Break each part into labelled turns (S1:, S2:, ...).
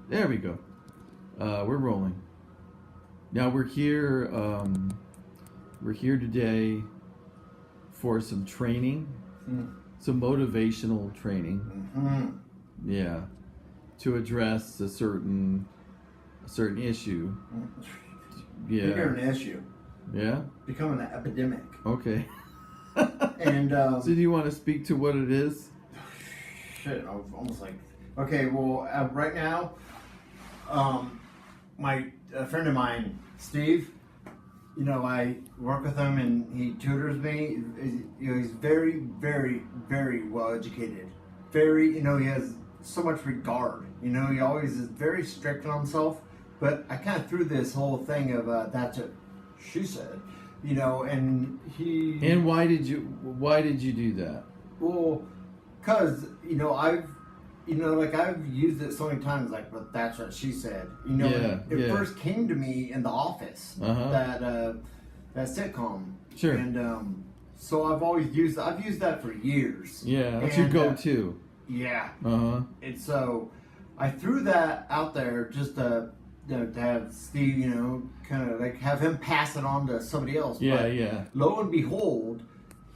S1: There we go. We're rolling. Now we're here. We're here today for some training, some motivational training.
S2: Mm-hmm.
S1: Yeah, to address a certain issue. Yeah.
S2: Bigger an issue.
S1: Yeah.
S2: Becoming an epidemic.
S1: Okay.
S2: And
S1: so do you want to speak to what it is?
S2: Shit, I was almost like, okay, well, right now, a friend of mine, Steve, you know, I work with him and he tutors me. You know, he's very, very, very well educated. Very, you know, he has so much regard. You know, he always is very strict on himself. But I kind of threw this whole thing of that's what she said, you know, and he.
S1: And why did you do that?
S2: Well, cause you know I've used it so many times, like, but that's what she said. You know, it first came to me in The Office, that sitcom.
S1: Sure.
S2: And so I've used that for years.
S1: Yeah, that's your go-to.
S2: Yeah.
S1: And
S2: so I threw that out there just to have Steve, you know, kind of like have him pass it on to somebody else.
S1: Yeah,
S2: but
S1: yeah.
S2: Lo and behold,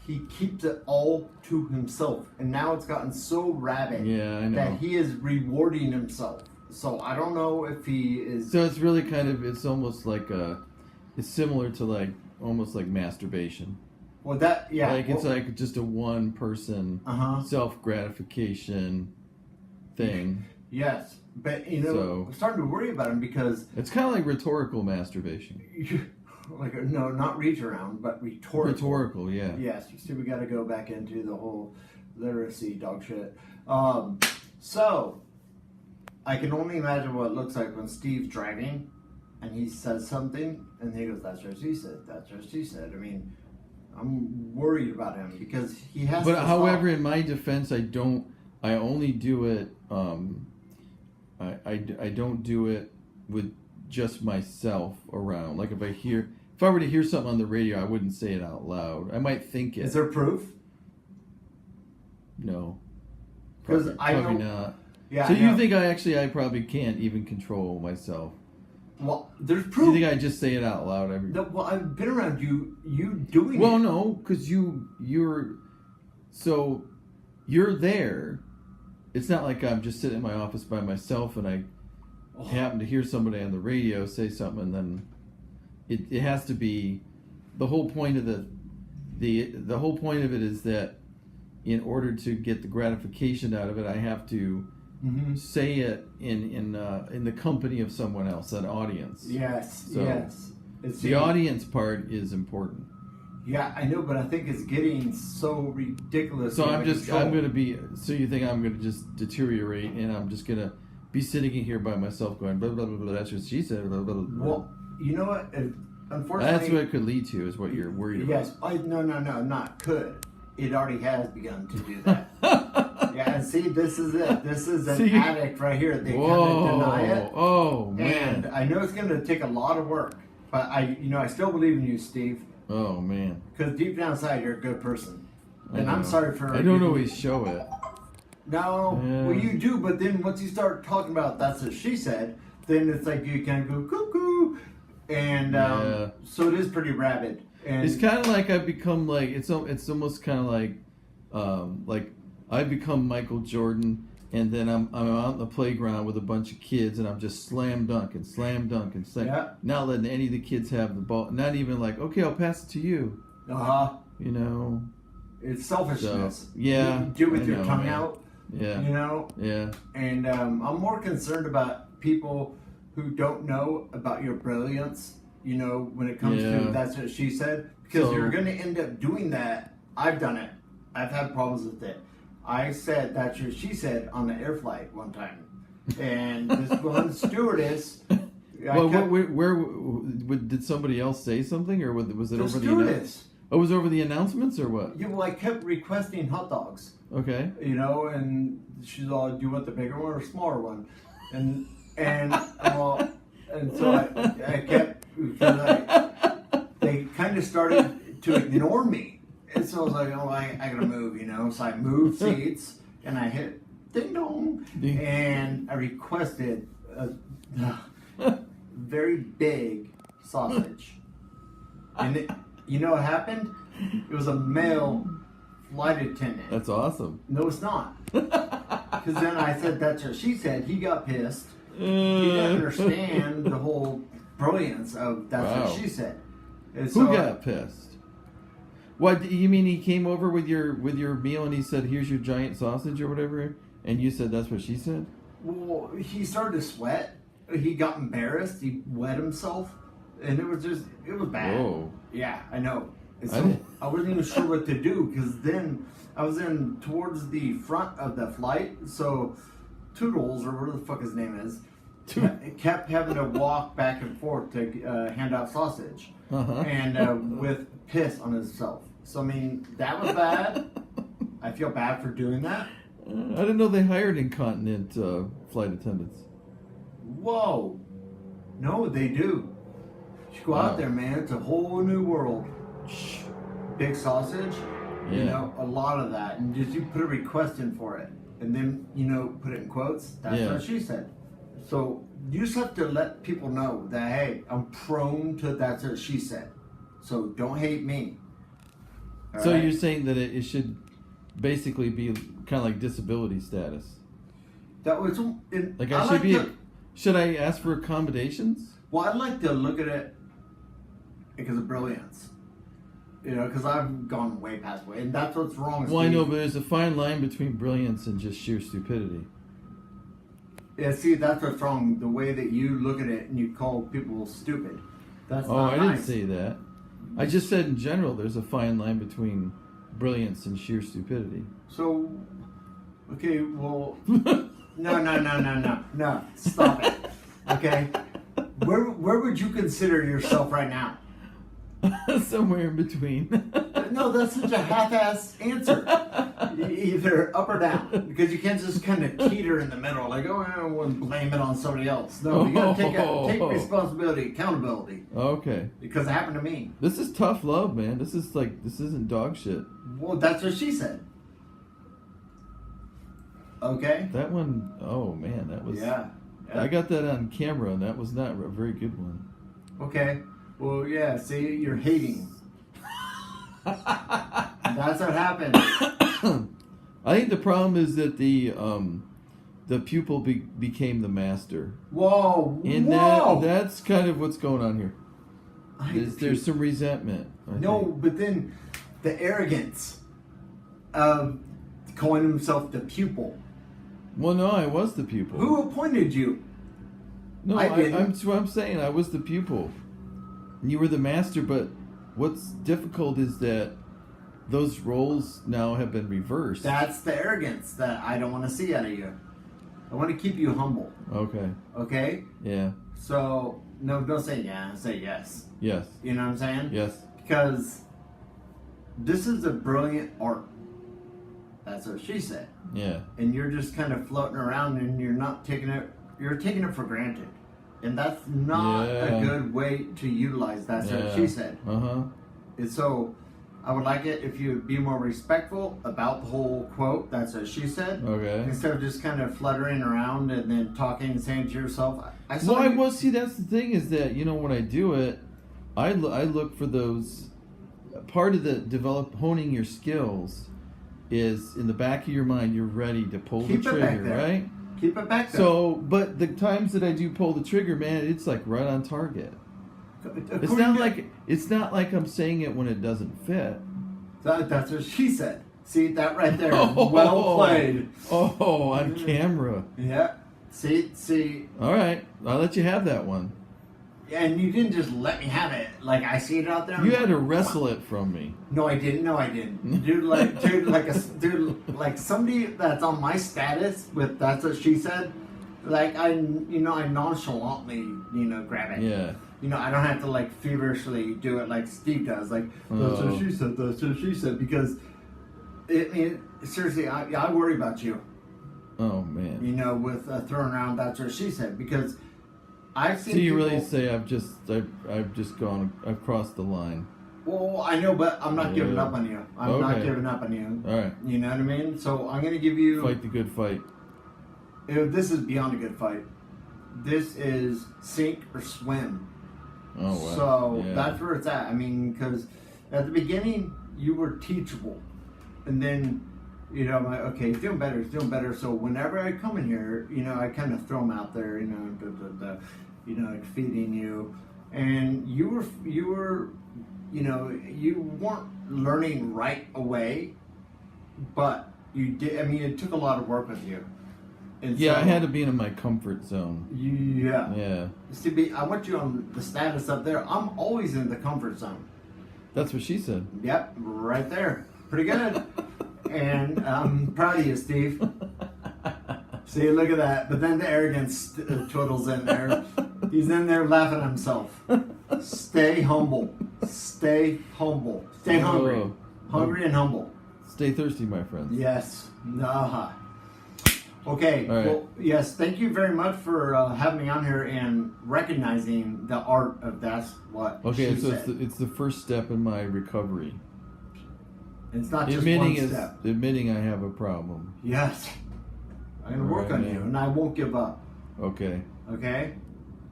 S2: he keeps it all to himself, and now it's gotten so rabid that he is rewarding himself. So I don't know if he is.
S1: So it's really it's almost like it's similar to almost like masturbation.
S2: Well,
S1: it's like just a one person self gratification thing.
S2: Yes, but you know, I'm starting to worry about him because
S1: it's kind of like rhetorical masturbation.
S2: No, not reach around, but rhetorical.
S1: Rhetorical, yeah.
S2: Yes, you see, we got to go back into the whole literacy dog shit. So I can only imagine what it looks like when Steve's driving and he says something and he goes, "That's what she said. That's what she said." I mean, I'm worried about him because he has.
S1: But however, in my defense, I only do it. I don't do it with just myself around. Like if I were to hear something on the radio, I wouldn't say it out loud. I might think it.
S2: Is there proof?
S1: No.
S2: Because
S1: probably not.
S2: Yeah.
S1: So you think I probably can't even control myself?
S2: Well, there's proof.
S1: Do you think I just say it out loud every?
S2: No, well, I've been around you doing it.
S1: Well, no, because you're there. It's not like I'm just sitting in my office by myself and I happen to hear somebody on the radio say something, and then it has to be the whole point of the whole point of it is that in order to get the gratification out of it, I have to say it in the company of someone else, an audience.
S2: Yes,
S1: so
S2: yes.
S1: The audience part is important.
S2: Yeah, I know, but I think it's getting so ridiculous.
S1: So you think I'm going to just deteriorate and I'm just going to be sitting in here by myself going, blah, blah, blah, blah, that's what she said, blah, blah, blah.
S2: Well, you know what? Unfortunately.
S1: That's what it could lead to, is what you're worried about.
S2: Yes. No, not could. It already has begun to do that. Yeah, and see, this is it. This is an addict right here. They kind of deny it.
S1: Oh, man.
S2: And I know it's going to take a lot of work, but I still believe in you, Steve.
S1: Oh, man.
S2: Because deep down inside, you're a good person. And I'm sorry for...
S1: I don't always show it.
S2: No, well, you do, but then once you start talking about that's what she said, then it's like you kind of go cuckoo. And so it is pretty rabid. And
S1: it's kind of like I've become like, it's almost kind of like I've become Michael Jordan, and then I'm out in the playground with a bunch of kids, and I'm just slam dunking, not letting any of the kids have the ball. Not even like, okay, I'll pass it to you. You know,
S2: it's selfishness.
S1: So, yeah,
S2: you do it with your tongue out.
S1: Yeah,
S2: you know.
S1: Yeah,
S2: and I'm more concerned about people who don't know about your brilliance. You know, when it comes to that's what she said, because you're going to end up doing that. I've done it. I've had problems with it. I said that's what she said on the air flight one time, and this woman stewardess.
S1: Well, where did somebody else say something, or was it over the
S2: stewardess?
S1: Oh, it was over the announcements, or what?
S2: Yeah, well, I kept requesting hot dogs.
S1: Okay.
S2: You know, and she's all, "Do you want the bigger one or smaller one?" And well, and so I kept, they kind of started to ignore me. And so I was like, oh, I gotta move, you know. So I moved seats and I hit ding dong, and I requested very big sausage. And you know what happened? It was a male flight attendant.
S1: That's awesome.
S2: No, it's not. Because then I said that's what she said. He got pissed. He didn't understand the whole brilliance of that's
S1: Wow.
S2: what she said. And
S1: Who
S2: so-
S1: got pissed? What you mean? He came over with your meal and he said, "Here's your giant sausage" or whatever, and you said that's what she said.
S2: Well, he started to sweat. He got embarrassed. He wet himself, and it was bad.
S1: Whoa.
S2: Yeah, I know. And
S1: I
S2: so
S1: didn't-
S2: I wasn't even sure what to do because then I was in towards the front of the flight. So Toodles, or whatever the fuck his name is, kept having to walk back and forth to hand out sausage,
S1: Uh-huh.
S2: and with piss on himself. So I mean that was bad. I feel bad for doing that.
S1: I didn't know they hired incontinent flight attendants.
S2: Whoa. No, they do. You go
S1: Wow.
S2: out there, man. It's a whole new world. Big sausage. You
S1: Yeah.
S2: know, a lot of that. And just you put a request in for it. And then, put it in quotes. That's
S1: Yeah.
S2: what she said. So you just have to let people know that, hey, I'm prone to that's what she said. So don't hate me. All
S1: So
S2: right?
S1: you're saying that it should basically be kind of like disability status.
S2: That was
S1: Like
S2: I
S1: I should
S2: like
S1: be.
S2: to-
S1: Should I ask for accommodations?
S2: Well, I'd like to look at it because of brilliance. Because I've gone way past way, and that's what's wrong.
S1: Well, I
S2: Steve.
S1: know, but there's a fine line between brilliance and just sheer stupidity.
S2: Yeah, see, that's what's wrong. The way that you look at it and you call people stupid. That's
S1: Oh,
S2: not
S1: I
S2: nice.
S1: didn't say that. I just said in general, there's a fine line between brilliance and sheer stupidity.
S2: So, okay, well, no, stop it. Okay, where would you consider yourself right now?
S1: Somewhere in between.
S2: No, that's such a half-ass answer. Either up or down, because you can't just kind of teeter in the middle, like, oh, I want to blame it on somebody else. No, you gotta take responsibility, accountability,
S1: Okay.
S2: because it happened to me.
S1: This is tough love, man. This isn't dog shit.
S2: Well, that's what she said. Okay.
S1: That one, oh man, that was.
S2: Yeah.
S1: I got that on camera, and that was not a very good one.
S2: Okay. Well, yeah. See, you're hating. That's what happened.
S1: I think the problem is that the pupil became the master,
S2: Whoa.
S1: and
S2: whoa.
S1: that's kind of what's going on here.
S2: I-
S1: There's some resentment. I
S2: no,
S1: think.
S2: but then the arrogance of calling himself the pupil.
S1: Well, no, I was the pupil.
S2: Who appointed you?
S1: No,
S2: I didn't.
S1: that's what I'm saying. I was the pupil. And you were the master, but what's difficult is that those roles now have been reversed.
S2: That's the arrogance that I don't want to see out of you. I want to keep you humble.
S1: Okay.
S2: Okay?
S1: Yeah.
S2: So, no, don't say yeah, say yes.
S1: Yes.
S2: You know what I'm saying?
S1: Yes.
S2: Because this is a brilliant art. That's what she said.
S1: Yeah.
S2: And you're just kind of floating around and you're taking it for granted. And that's not
S1: Yeah.
S2: a good way to utilize that's what she said.
S1: Uh-huh.
S2: And so I would like it if you would be more respectful about the whole quote, that's what she said.
S1: Okay.
S2: Instead of just kind of fluttering around and then talking and saying to yourself, I saw
S1: Well,
S2: you.
S1: well, see, that's the thing is that, when I do it, I look for those, part of the honing your skills is in the back of your mind, you're ready to pull
S2: Keep
S1: the
S2: it back
S1: trigger,
S2: there.
S1: right?
S2: Keep it back there.
S1: So, but the times that I do pull the trigger, man, it's like right on target. It's
S2: According
S1: not
S2: to-
S1: like I'm saying it when it doesn't fit.
S2: That's what she said. See that right there?
S1: Oh.
S2: Well played.
S1: Oh, on camera.
S2: Yeah. See,
S1: All right, I'll let you have that one.
S2: and you didn't just let me have it. Like I see it out there.
S1: You had to wrestle it from me.
S2: No, I didn't. Dude, like somebody that's on my status with that's what she said. Like I nonchalantly, grab it.
S1: Yeah.
S2: I don't have to like feverishly do it like Steve does. Like that's what she said. That's what she said. Because seriously, I worry about you.
S1: Oh man.
S2: With throwing around that's what she said. Because I've seen.
S1: So you
S2: people,
S1: really say I've crossed the line.
S2: Well, I know, but I'm not giving up on you. I'm not
S1: Okay.
S2: giving up on you.
S1: All right.
S2: You know what I mean? So I'm gonna give you.
S1: Fight the good fight.
S2: This is beyond a good fight. this is sink or swim.
S1: Oh wow.
S2: So
S1: Yeah.
S2: that's where it's at. I mean, because at the beginning you were teachable, and then I'm like, okay, he's doing better. He's doing better. So whenever I come in here, I kind of throw him out there, like feeding you, and you were, you weren't learning right away, but you did. I mean, it took a lot of work with you. And
S1: Yeah,
S2: so,
S1: I had to be in my comfort zone.
S2: Yeah.
S1: Yeah.
S2: See, I want you on the status up there. I'm always in the comfort zone.
S1: That's what she said.
S2: Yep, right there. Pretty good. And I'm proud of you, Steve. See, look at that. But then the arrogance twiddles in there. He's in there laughing at himself. Stay humble. Stay humble. Stay hungry.
S1: Oh.
S2: Hungry and humble.
S1: Stay thirsty, my friends.
S2: Yes. Nah. Okay.
S1: All right.
S2: Well, yes. Thank you very much for having me on here and recognizing the art of that's what
S1: Okay,
S2: she
S1: so
S2: said.
S1: it's the first step in my recovery.
S2: It's not just one step.
S1: Admitting I have a problem.
S2: Yes. I'm going to work
S1: Alright,
S2: on you,
S1: man.
S2: and I won't give up.
S1: Okay.
S2: Okay?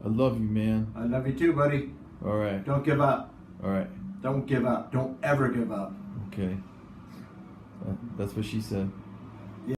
S1: I love you, man.
S2: I love you too, buddy.
S1: All right.
S2: Don't give up.
S1: All right.
S2: Don't give up. Don't ever give up.
S1: Okay. That's what she said.